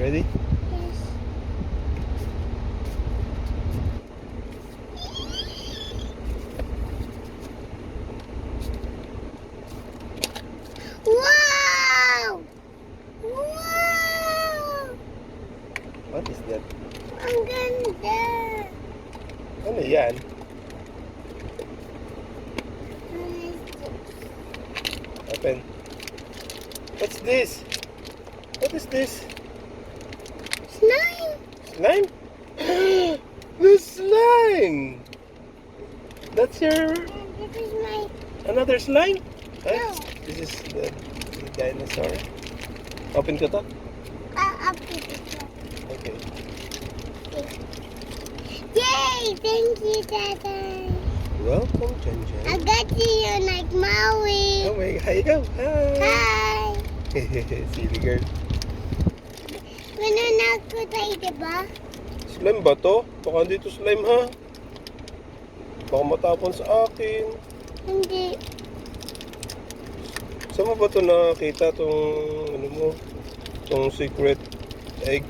Ready? Yes. Wow! Wow! What is that? Ang ganda! Ano yan? Open. What's this? What is this? Slime! Slime? The slime! That's your This is my... another slime? Huh? No. This is the dinosaur. Open ko to? I'll pick it up. Okay. Yay! Thank you, Dada. Welcome, Jen I Jen. got to you like Maui. Oh my, here you go. Hi! Hi! Silly girl. Mananak ko tayo, diba? Slime ba to? Baka dito slime ha? Baka matapon sa akin. Hindi. Saan mo ba ito nakakita tong ano mo? Tong secret egg?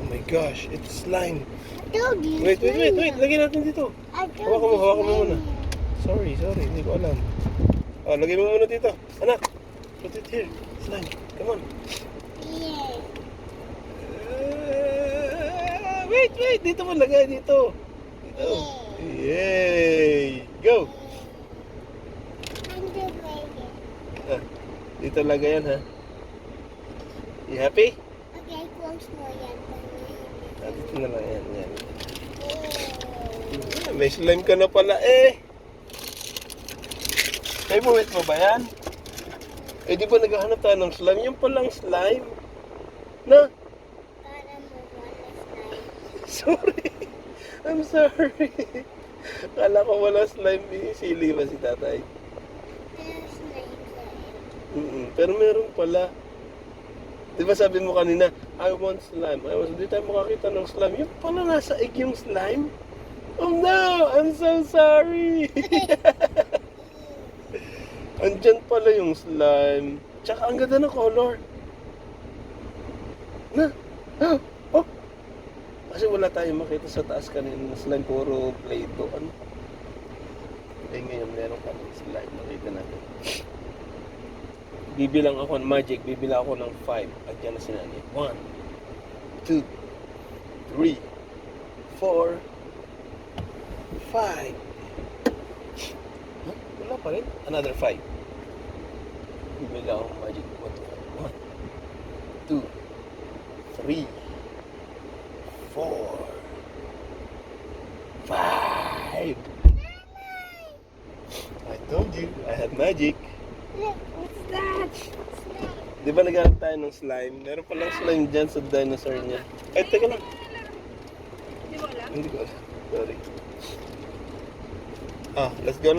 Oh my gosh, it's slime. I told you. Wait. Lagyan natin dito. I told Hawakan mo you. muna. Sorry, hindi ko alam. Oh, lagyan mo muna dito. Anak, put it here. Slime, come on. Yeah. Wait, dito mo lagay dito. Dito. Yay! Go! I'm the lady. Ah, dito lagay yan ha. You happy? Okay, close mo yan. Ah, dito na lang yan. May slime ka na pala eh. May buwit mo ba yan? Eh di ba naghahanap tayo ng slime? Yung palang slime. Na? Para mo wala slime. Sorry. I'm sorry. Kala ko wala slime eh. Sili ba si tatay? There's slime. Pero meron pala. Di ba sabi mo kanina, I want slime. Di tayo makakita ng slime. Yung pala nasa egg yung slime. Oh no! I'm so sorry! Andyan pala yung slime. Tsaka ang ganda ng color. Na? Oh! Kasi wala tayong makita sa taas kanina na slime. Puro Play-Doh. Ano? Eh ngayon meron kami slime. Makita natin. Bibilang ako ng magic. Bibilang ako ng 5. Agyan na sinani. 1, 2, 3, 4, 5. Huh? Wala pa rin. Another 5. Bibili ako ng magic. 1, 2, 3, 4, 5. I told you, I have magic. Look, what's that? Slime. Di ba naghanap tayo ng slime? Meron palang slime dyan sa dinosaur niya. Ay, teka lang. Hindi mo alam? Hindi ko alam. Sorry. Ah, let's go na.